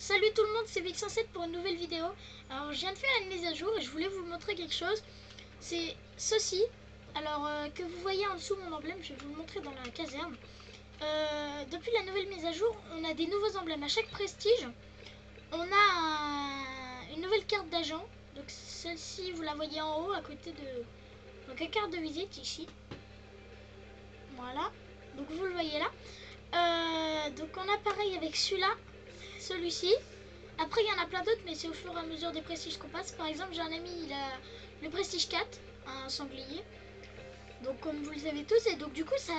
Salut tout le monde, c'est Vic107 pour une nouvelle vidéo. Alors je viens de faire une mise à jour et je voulais vous montrer quelque chose. C'est ceci. Alors que vous voyez en dessous mon emblème, je vais vous le montrer dans la caserne. Depuis la nouvelle mise à jour, on a des nouveaux emblèmes. À chaque prestige, on a une nouvelle carte d'agent. Donc celle-ci, vous la voyez en haut à côté de... Donc la carte de visite ici. Voilà. Donc vous le voyez là. Donc on a pareil avec celui-ci. Après il y en a plein d'autres, mais c'est au fur et à mesure des prestiges qu'on passe. Par exemple j'ai un ami, il a le prestige 4, un sanglier. Donc comme vous le savez tous, et donc du coup ça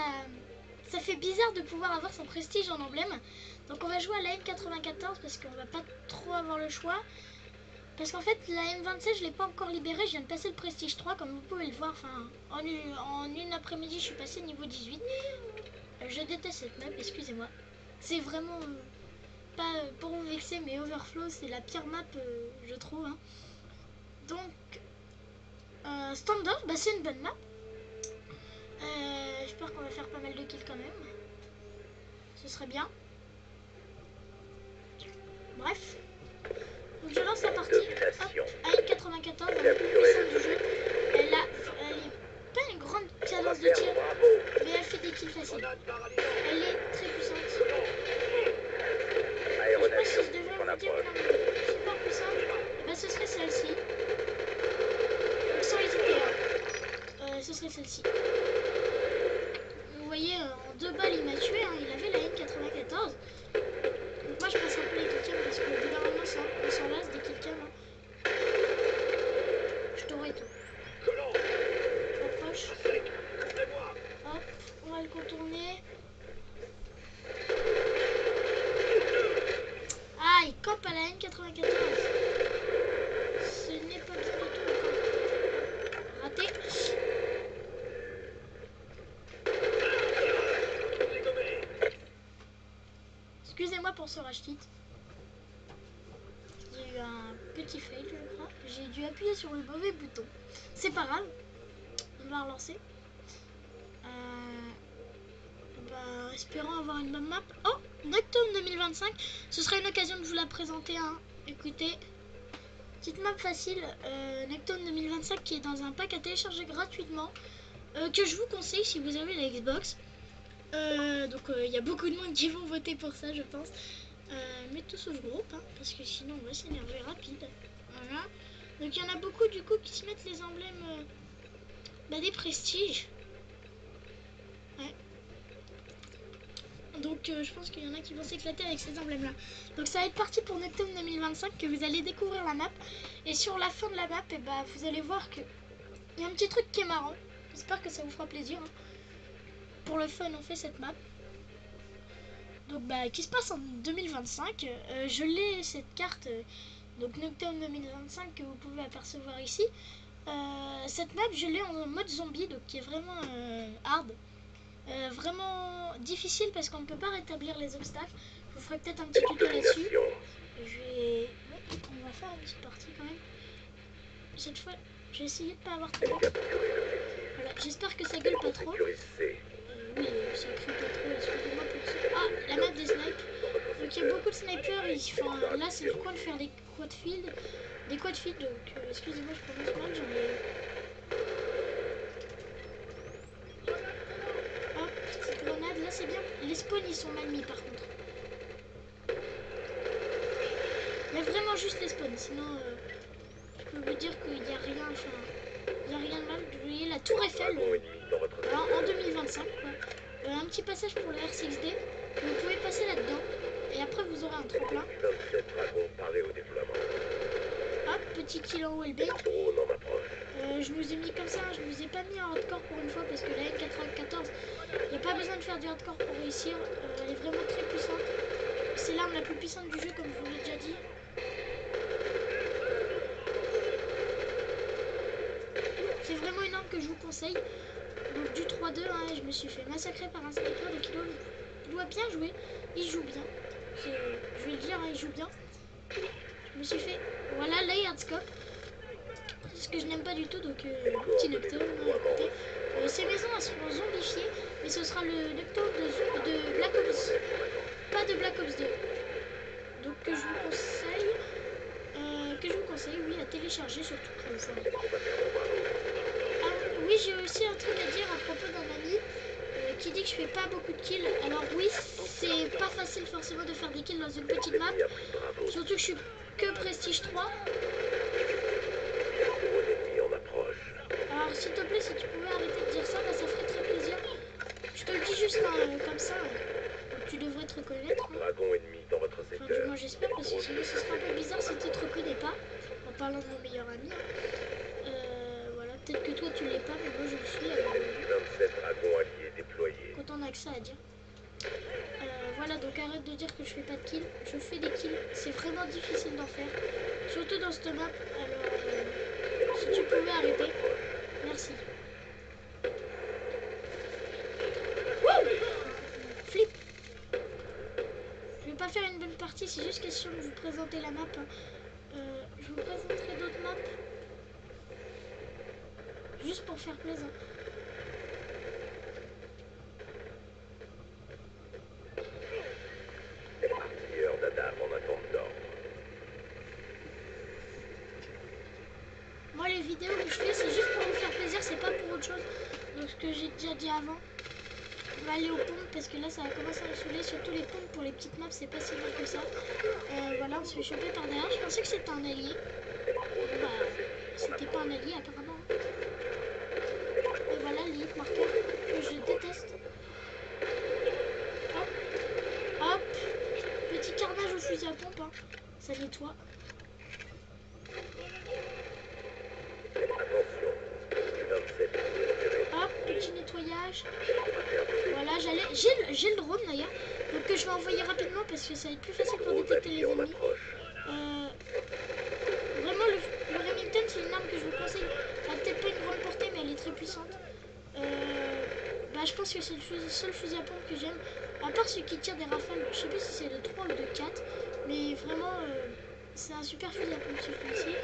fait bizarre de pouvoir avoir son prestige en emblème. Donc on va jouer à la M94 parce qu'on va pas trop avoir le choix. Parce qu'en fait la M27 je l'ai pas encore libérée, je viens de passer le prestige 3 comme vous pouvez le voir. Enfin en une après-midi je suis passé niveau 18. Je déteste cette map, excusez-moi. C'est vraiment... pas pour vous vexer, mais Overflow c'est la pire map je trouve hein. Donc Standoff, bah, c'est une bonne map. J'espère qu'on va faire pas mal de kills quand même, ce serait bien. Bref, donc je lance la partie. AM94, la plus puissante du jeu. Elle est pas une grande cadence de tir, mais elle fait des kills faciles. Elle est très puissante. Je sais pas si je devrais vous dire une arme super puissante, et ben ce serait celle-ci. Donc sans hésiter, ce serait celle-ci. Vous voyez, en 2 balles il m'a tué, hein, il avait la M94. Donc moi je passe un peu les killcams parce que généralement on s'en lasse des killcams. Hein. Je t'aurais tout. Approche. Hop, on va le contourner. Ah, il campe à la M94. Ce n'est pas bien du tout encore. Raté. Excusez-moi pour ce rage kit. J'ai eu un petit fail, je crois. J'ai dû appuyer sur le mauvais bouton. C'est pas grave. On va relancer. Espérons avoir une bonne map. Oh, Noctone 2025. Ce sera une occasion de vous la présenter. Hein. Écoutez, petite map facile. Noctone 2025 qui est dans un pack à télécharger gratuitement. Que je vous conseille si vous avez la Xbox. Donc il y a beaucoup de monde qui vont voter pour ça, je pense. Mais tout sauf groupe, hein, parce que sinon on va s'énerver rapide. Voilà. Donc il y en a beaucoup du coup qui se mettent les emblèmes des prestiges. Ouais. Donc je pense qu'il y en a qui vont s'éclater avec ces emblèmes là. Donc ça va être parti pour Noctone 2025 que vous allez découvrir la map. Et sur la fin de la map, vous allez voir que il y a un petit truc qui est marrant. J'espère que ça vous fera plaisir. Hein. Pour le fun on fait cette map. Donc qui se passe en 2025. Je l'ai cette carte, donc Noctone 2025 que vous pouvez apercevoir ici. Cette map je l'ai en mode zombie, donc qui est vraiment hard. Vraiment difficile parce qu'on ne peut pas rétablir les obstacles. Je vous ferai peut-être un petit tuto là-dessus. On va faire une petite partie quand même. Cette fois, je vais essayer de pas avoir trop peur. Voilà, j'espère que ça gueule pas trop. Oui, ça crie pas trop, excusez-moi pour ça. Ah, la map des snipes. Donc il y a beaucoup de snipers, là c'est le coin de faire des quadfields. Donc excusez-moi, je prononce mal, j'en ai... Hop, petite grenade, là c'est bien. Les spawns ils sont mal mis par contre. Il y a vraiment juste les spawns, sinon je peux vous dire qu'il n'y a rien, il n'y a rien de mal. Vous voyez la tour Eiffel, en 2025 quoi. Un petit passage pour le R6D, vous pouvez passer là-dedans et après vous aurez un tremplin. Hop, petit kill en wallbait. Je nous ai mis comme ça, je nous ai pas mis en hardcore pour une fois parce que la M94, il n'y a pas besoin de faire du hardcore pour réussir, elle est vraiment très puissante. C'est l'arme la plus puissante du jeu comme je vous l'ai déjà dit. C'est vraiment une arme que je vous conseille. Donc du 3-2, hein, je me suis fait massacrer par un sniper, donc il doit bien jouer. Il joue bien. Je vais le dire, hein, il joue bien. Je me suis fait... Voilà, layered scope. C'est ce que je n'aime pas du tout, donc petit Noctone. Ces maisons, elles seront zombifiées, mais ce sera le Noctone de Black Ops. Pas de Black Ops 2. Donc que je vous conseille. télécharger sur toute plateforme. Ah, oui, j'ai aussi un truc à dire à propos d'un ami qui dit que je fais pas beaucoup de kills. Alors oui, c'est pas facile forcément de faire des kills dans une petite map. Surtout que je suis que prestige 3. Alors s'il te plaît, si tu pouvais arrêter de dire ça, bah, ça ferait très plaisir. Je te le dis juste comme ça. Tu devrais te reconnaître. Hein. Enfin, du moins j'espère, parce que sinon ce sera un peu bizarre si tu te reconnais pas. En parlant de mon meilleur ami. Hein. Voilà, peut-être que toi tu l'es pas, mais moi je le suis. Quand on a que ça à dire. Voilà, donc arrête de dire que je fais pas de kills. Je fais des kills. C'est vraiment difficile d'en faire. Surtout dans cette map. Alors, si tu pouvais arrêter. Merci. Wouh! Flip. Je vais pas faire une bonne partie, c'est juste question de vous présenter la map. Hein. Je vous présenterai d'autres maps. Juste pour faire plaisir. Moi les vidéos que je fais c'est juste pour vous faire plaisir, c'est pas pour autre chose. Donc ce que j'ai déjà dit avant. On va aller aux pompes parce que là ça va commencer à me saouler. Surtout les pompes pour les petites maps, c'est pas si mal que ça. Voilà, on se fait choper par derrière. Je pensais que c'était un allié. Bon, bah, c'était pas un allié apparemment. Et voilà le hit marqueur que je déteste. Hop, hop. Petit carnage au fusil à pompe. Hein. Ça nettoie. Hop, petit nettoyage. Voilà, j'ai le drone d'ailleurs. Donc je vais envoyer rapidement parce que ça va être plus facile pour détecter les ennemis. Vraiment, le Remington, c'est une arme que je vous conseille. Elle a peut-être pas une grande portée, mais elle est très puissante. Bah, je pense que c'est le seul fusil à pompe que j'aime. À part ceux qui tirent des rafales, je sais plus si c'est de 3 ou de 4. Mais vraiment, c'est un super fusil à pompe celui-ci.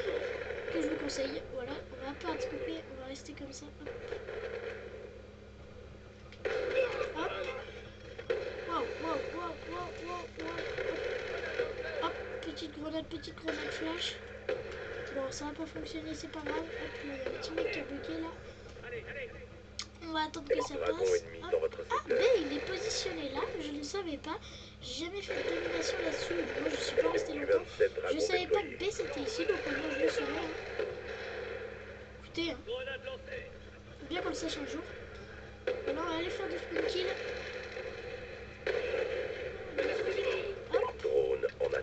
Que je vous conseille. Voilà, on va pas couper, on va rester comme ça. Hop. Hop. Wow, wow, wow, wow, wow, wow. Hop, petite grenade flash. Bon, ça va pas fonctionner, c'est pas grave. Hop, là, il y a un petit mec qui a bloqué là. On va attendre que ça passe. Hop. Ah, B, il est positionné là, je ne savais pas. J'ai jamais fait de domination là-dessus. Moi, je suis pas resté longtemps. Je savais pas que B c'était ici, donc moi je le saurais. Hein. Écoutez, hein. Faut bien qu'on le sache un jour. Alors, on va aller faire du sprint kill. Hop.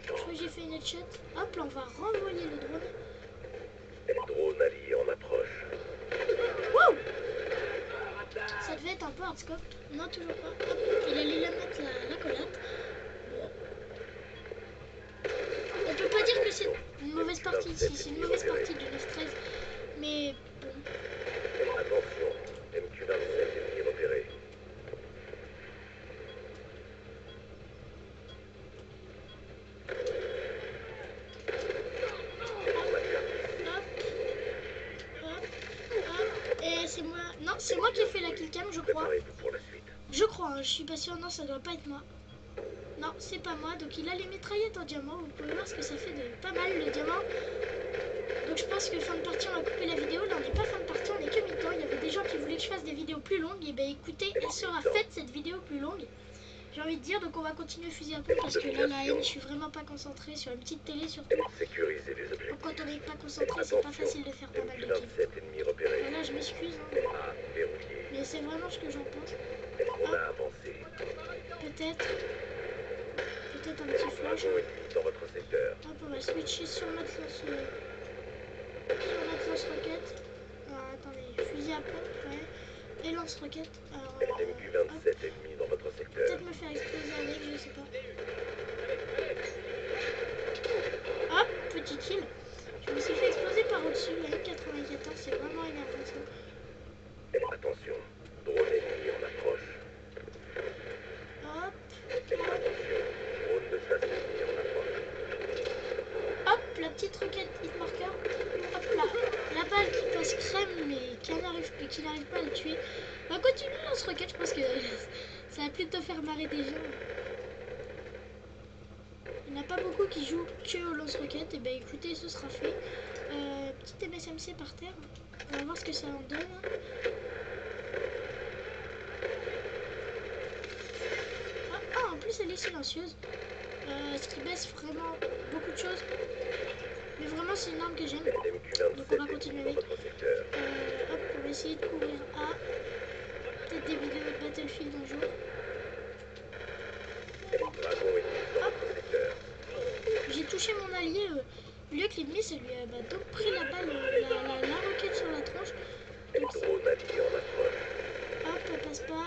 Je crois que j'ai fait une headshot. Hop, là, on va renvoyer le drone. Drone allié en approche. Wow! Ça devait être un peu hardscope. Non, toujours pas. Hop, il allait la mettre la collate. Bon. On peut pas dire que c'est une mauvaise partie ici. C'est une mauvaise partie de 9-13. Mais bon. Attention, MQ-27 ennemi repéré. Et c'est moi. Non, c'est moi qui ai fait la killcam, je crois. Je crois, hein, je suis pas sûre. Non, ça doit pas être moi. Non, c'est pas moi. Donc il a les mitraillettes en diamant. Vous pouvez voir ce que ça fait de pas mal le diamant. Donc je pense que fin de partie, on va couper la vidéo. Là, on n'est pas fin de partie, on est que mi-temps. Il y avait des gens qui voulaient que je fasse des vidéos plus longues. Et ben écoutez, elle sera faite cette vidéo plus longue. J'ai envie de dire, donc on va continuer fusil à pompe parce que là, la haine, je suis vraiment pas concentrée sur une petite télé surtout. Donc quand on n'est pas concentré, c'est pas facile de faire pas mal de kills. Voilà, je m'excuse, hein, mais c'est vraiment ce que j'en pense. Peut-être un petit flash. Hop, on va switcher sur notre lance-roquette. Alors attendez, fusil à pompe, ouais. Et lance-roquette. Alors, peut-être me faire exploser avec, je sais pas. Hop, petit kill. Je me suis fait exploser par au-dessus, la M94, c'est vraiment énervant ça. Attention, drone ennemi en approche. Hop. Attention, drone de chasse ennemi en approche. Hop, la petite roquette hit marker. Hop là, la balle qui passe crème mais qui n'arrive pas à le tuer. On va continuer lance-roquette, je pense que ça va plutôt faire marrer des gens. Il n'y en a pas beaucoup qui jouent que au lance-roquettes. Et ben écoutez, ce sera fait. Petite MSMC par terre. On va voir ce que ça en donne. En plus elle est silencieuse. Ce qui baisse vraiment beaucoup de choses. Mais vraiment c'est une arme que j'aime. Donc on va continuer avec. Hop, on va essayer de couvrir A. Peut-être des vidéos de Battlefield un jour. J'ai touché mon allié. Au lieu que l'ennemi, ça lui a donc pris la balle, la roquette sur la tronche. Donc, hop, elle passe pas.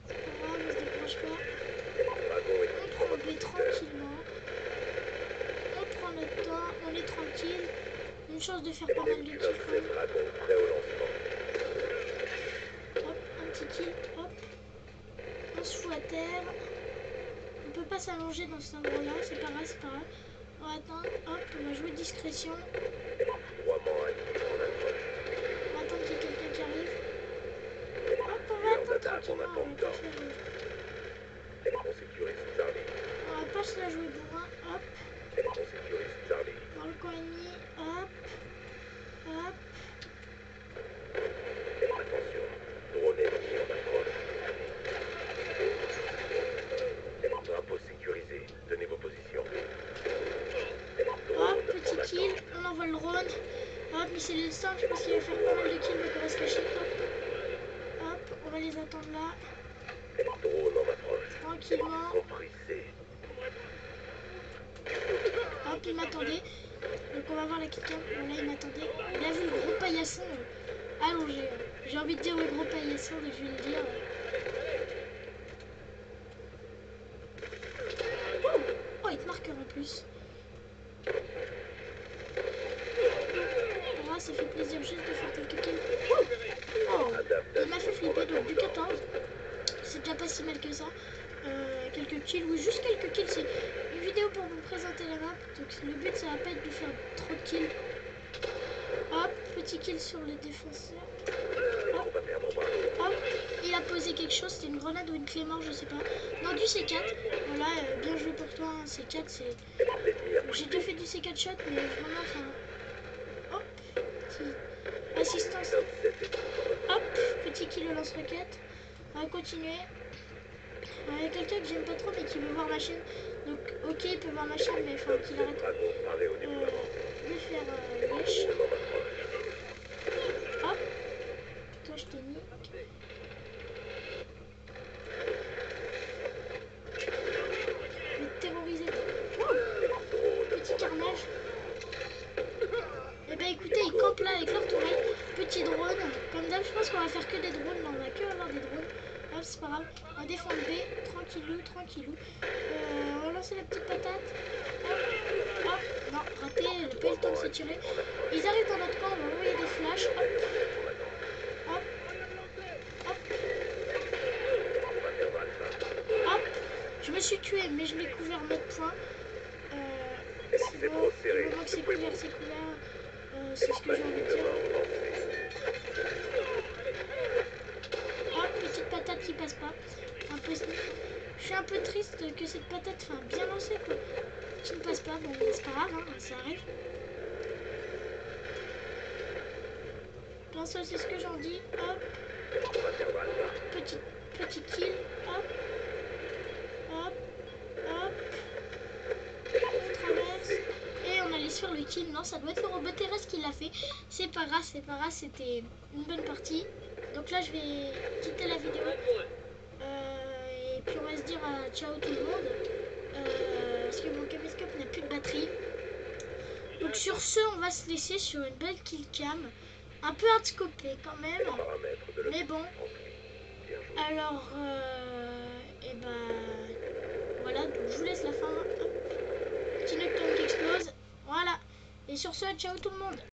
C'est pas grave, on se décroche pas. On prend B tranquillement. On prend notre temps, on est tranquille. Une chance de faire pas mal de kills quand même. Hop, un petit kill, hop. On se fout à terre. On peut pas s'allonger dans cet endroit-là, c'est pas grave, c'est pas grave. On va attendre, hop, on va jouer discrétion. On va attendre qu'il y ait quelqu'un qui arrive. Hop, on va attendre tranquillement, on va pas faire... On va pas se la jouer bourrin, hop. Dans le coin ennemi, hop. Hop. Drone ennemi en approche. Drapeau sécurisé. Tenez vos positions. Hop, petit kill. On envoie le drone. Hop, mais c'est le simple. Je pense qu'il va faire pas mal de kills, donc on va se cacher. Hop. Hop, on va les attendre là. Drone en approche. Tranquillement. Hop, il m'attendait. Donc on va voir la killcam. Bon, là, il m'attendait. Il a vu le gros paillasson allongé. J'ai envie de dire le gros paillasson, donc je vais le dire. Oh, il te marque en plus. Ah, ça fait plaisir juste de faire quelques kills. Oh, il m'a fait flipper, donc du 14. C'est déjà pas si mal que ça. Quelques kills, oui, juste quelques kills. C'est une vidéo pour vous présenter la map. Donc le but, ça va pas être de faire trop de kills. Hop, petit kill sur le défenseur. Hop, hop, il a posé quelque chose. C'était une grenade ou une clé mort, je sais pas. Non, du C4. Voilà, bien joué pour toi. Hein. C4, c'est... J'ai déjà fait du C4 shot, mais vraiment, enfin... Hop, petit... assistance. Hop, petit kill au lance-roquette. On va continuer. Il y a quelqu'un que j'aime pas trop mais qui veut voir ma chaîne. Donc ok, il peut voir ma chaîne, mais il faut qu'il arrête de faire lèche. Hop, toi je t'ai mis. Je vais te terroriser. Petit carnage. Et ben écoutez, ils campent là avec leur tourelle. Petit drone. Comme d'hab, je pense qu'on va faire que des drones. Là, on va que avoir des drones. Hop, c'est pas grave. On va défendre B. Tranquillou, tranquillou. On va lancer la petite patate. Hop, hop. Non, raté. Elle n'a pas eu le temps de se tirer. Ils arrivent dans notre camp. On va envoyer des flashs. Hop. Hop. Hop. Hop. Je me suis tué, mais je l'ai couvert notre point. C'est bon. Du moment que c'est couvert, c'est couvert. C'est ce que j'ai envie de dire. Hop, petite patate qui passe pas. Un peu... Je suis un peu triste que cette patate, enfin bien lancée quoi, qui ne passe pas. Bon, c'est pas grave, hein, ça arrive. Bien ça, c'est ce que j'en dis. Hop. Petit kill. Hop. Hop. Hop. On traverse. Et on allait sur le kill. Non, ça doit être le robot terrestre qui l'a fait. C'est pas grave, c'est pas grave. C'était une bonne partie. Donc là, je vais quitter la vidéo. Et puis on va se dire ciao tout le monde. Parce que mon caméscope n'a plus de batterie. Donc sur ce, on va se laisser sur une belle killcam. Un peu hardscopée quand même. Mais bon. Alors, et ben voilà, donc je vous laisse la fin. Hop. Petit nocturne qui explose. Voilà. Et sur ce, ciao tout le monde.